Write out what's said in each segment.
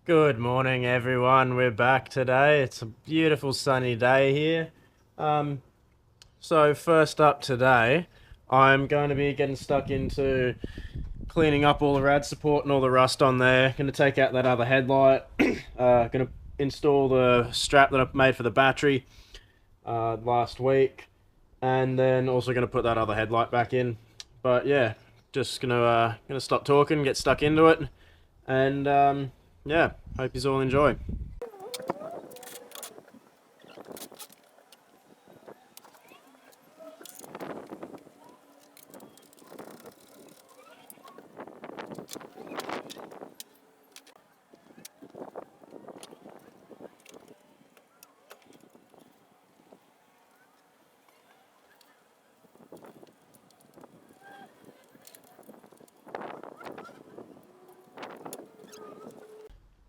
Good morning, everyone. We're back today. It's a beautiful sunny day here. Um, so first up today, I'm going to be getting stuck into cleaning up all the rad support and all the rust on there. Going to take out that other headlight. Going to install the strap that I made for the battery last week, and then also going to put that other headlight back in. But yeah, just gonna stop talking, get stuck into it, and yeah, hope you all enjoy.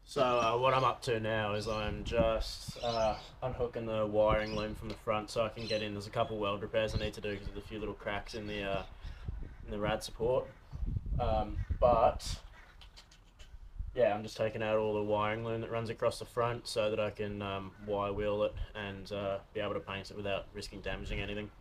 So what I'm up to now is I'm just unhooking the wiring loom from the front so I can get in. There's a couple weld repairs I need to do because there's a few little cracks in the rad support. But yeah, I'm just taking out all the wiring loom that runs across the front so that I can wire wheel it and be able to paint it without risking damaging anything.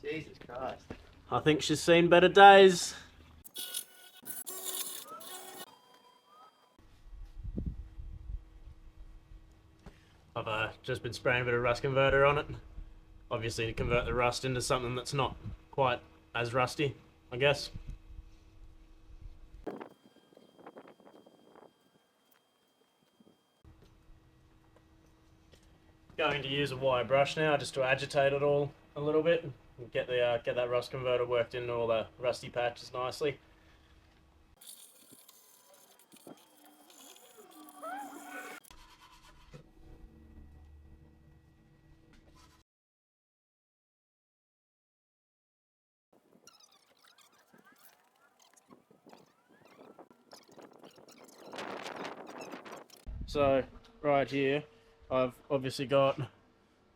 Jesus Christ. I think she's seen better days. I've just been spraying a bit of rust converter on it. Obviously to convert the rust into something that's not quite as rusty, I guess. Going to use a wire brush now just to agitate it all a little bit and get that rust converter worked into all the rusty patches nicely. So right here, I've obviously got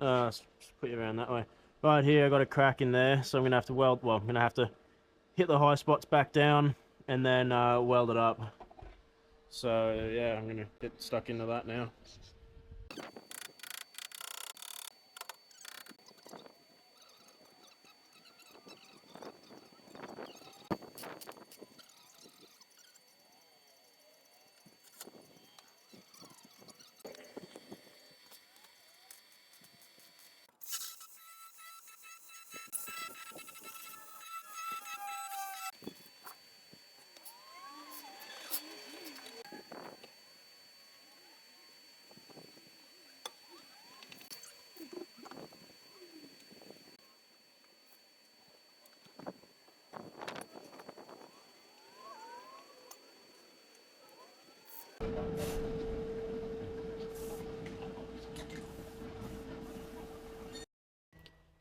just put you around that way. Right here, I got a crack in there, so I'm gonna have to weld. Well, I'm gonna have to hit the high spots back down and then weld it up. So yeah, I'm gonna get stuck into that now.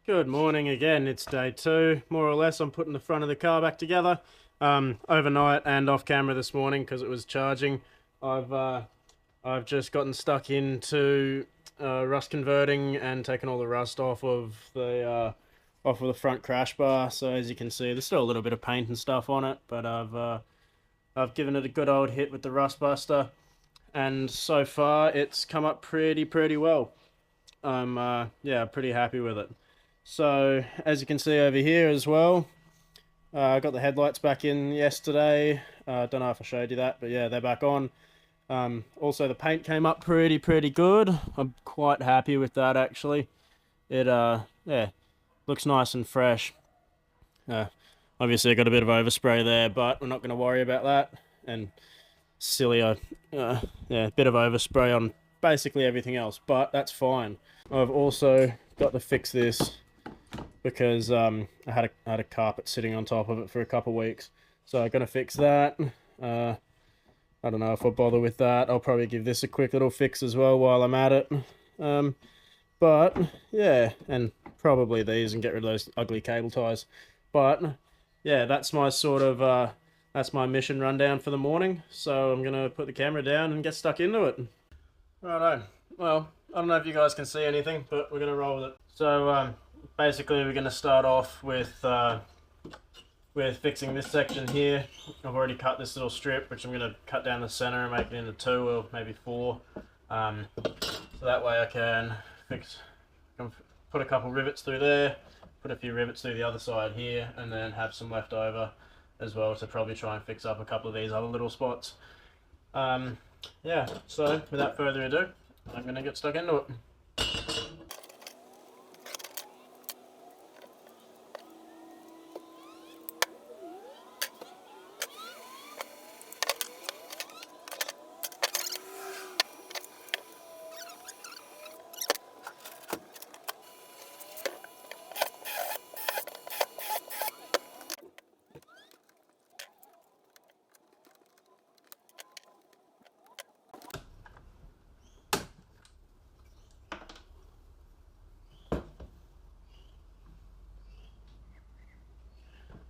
Good morning again. It's day 2, more or less. I'm putting the front of the car back together. Overnight and off camera this morning because it was charging. I've just gotten stuck into rust converting and taken all the rust off of the off of the front crash bar. So as you can see, there's still a little bit of paint and stuff on it, but I've given it a good old hit with the rust buster, and so far it's come up pretty well. I'm yeah, pretty happy with it. So as you can see over here as well, I got the headlights back in yesterday. Don't know if I showed you that, but yeah, they're back on. Also the paint came up pretty good. I'm quite happy with that actually. It yeah, looks nice and fresh. Obviously I got a bit of overspray there, but we're not going to worry about that. And silly, yeah, a bit of overspray on basically everything else, but that's fine. I've also got to fix this because I had a carpet sitting on top of it for a couple of weeks, so I'm gonna fix that. I don't know if I'll bother with that. I'll probably give this a quick little fix as well while I'm at it. But yeah, and probably these and get rid of those ugly cable ties. But yeah, that's my sort of that's my mission rundown for the morning. So I'm gonna put the camera down and get stuck into it. Righto. Well, I don't know if you guys can see anything, but we're gonna roll with it. So basically, we're gonna start off with fixing this section here. I've already cut this little strip, which I'm going to cut down the center and make it into 2 or maybe 4. So that way I can put a couple rivets through there, put a few rivets through the other side here, and then have some left over as well to probably try and fix up a couple of these other little spots. Yeah, so without further ado, I'm going to get stuck into it.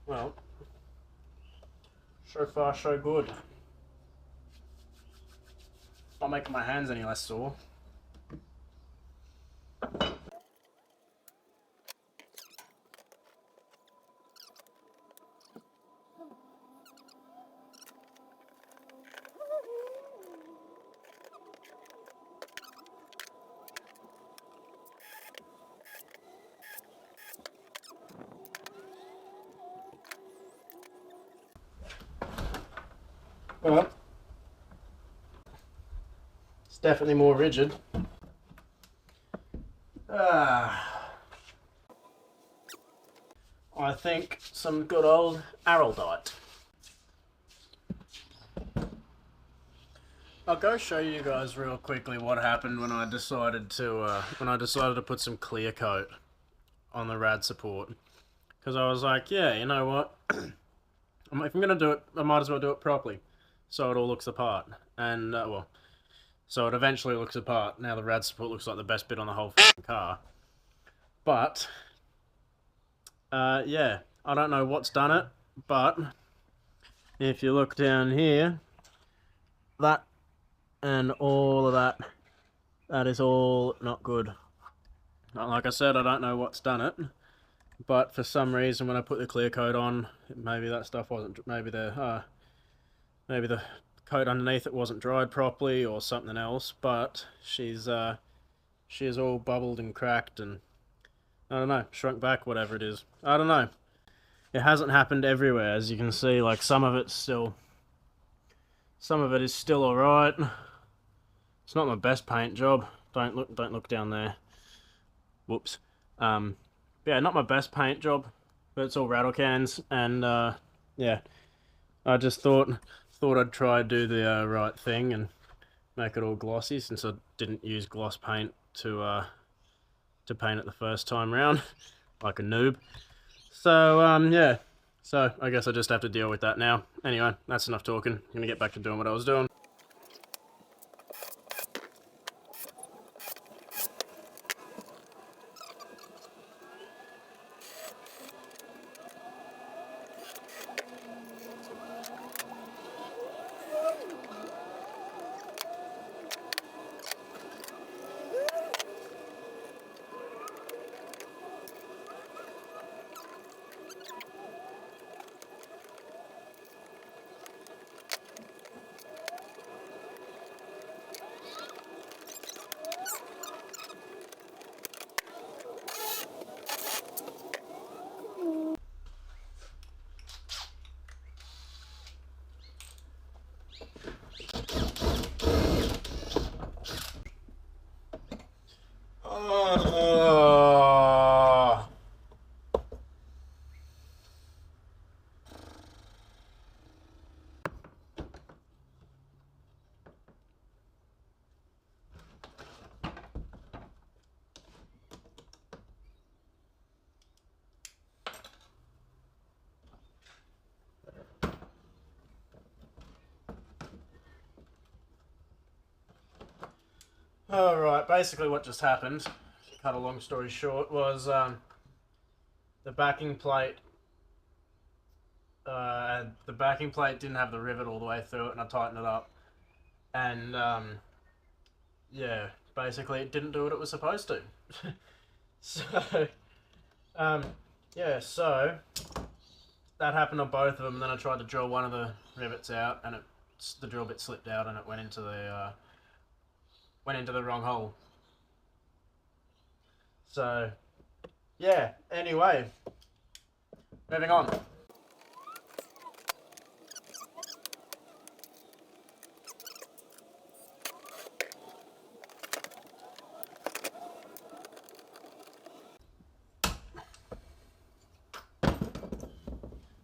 Well, so far so good. Not making my hands any less sore. Well, it's definitely more rigid. I think some good old araldite. I'll go show you guys real quickly what happened when I decided to put some clear coat on the rad support, because I was like, yeah, you know what, if I'm gonna do it, I might as well do it properly, so it all looks apart. And well, so it eventually looks apart. Now the rad support looks like the best bit on the whole car. But yeah, I don't know what's done it, but if you look down here, that and all of that, that is all not good. Like I said, I don't know what's done it, but for some reason when I put the clear coat on, maybe that stuff wasn't, maybe the coat underneath it wasn't dried properly or something else, but she is all bubbled and cracked and I don't know, shrunk back, whatever it is. I don't know. It hasn't happened everywhere, as you can see. Like some of it is still alright. It's not my best paint job. Don't look down there. Whoops. Yeah, not my best paint job, but it's all rattle cans, and yeah, I just thought I'd try to do the right thing and make it all glossy, since I didn't use gloss paint to paint it the first time round, like a noob. So yeah, so I guess I just have to deal with that now. Anyway, that's enough talking. I'm gonna get back to doing what I was doing. Alright, basically what just happened, to cut a long story short, was the backing plate didn't have the rivet all the way through it, and I tightened it up. And yeah, basically it didn't do what it was supposed to. So yeah, so that happened on both of them. And then I tried to drill one of the rivets out, and the drill bit slipped out, and it went into the wrong hole. So yeah. Anyway, moving on.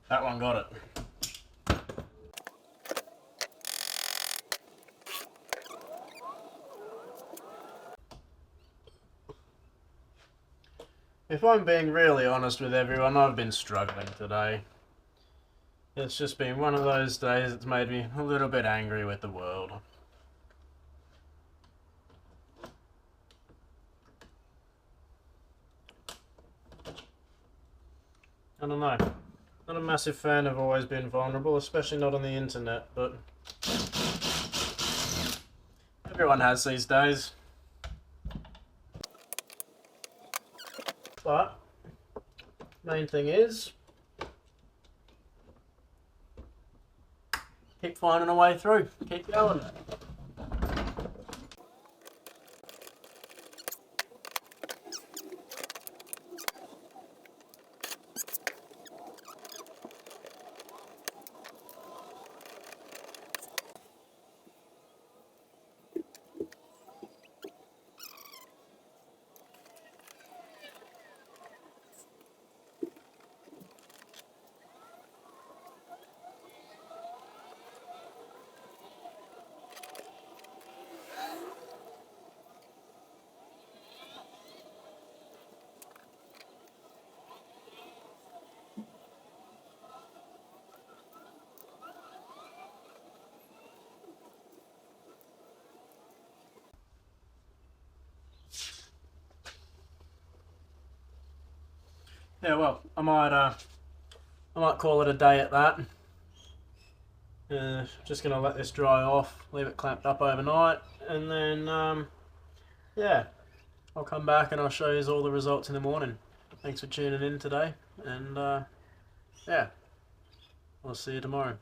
That one got it. If I'm being really honest with everyone, I've been struggling today. It's just been one of those days that's made me a little bit angry with the world. I don't know. Not a massive fan of always being vulnerable, especially not on the internet, but everyone has these days. But main thing is keep finding a way through. Keep going. Yeah, well, I might call it a day at that. Just gonna let this dry off, leave it clamped up overnight, and then yeah, I'll come back and I'll show you all the results in the morning. Thanks for tuning in today, and yeah, I'll see you tomorrow.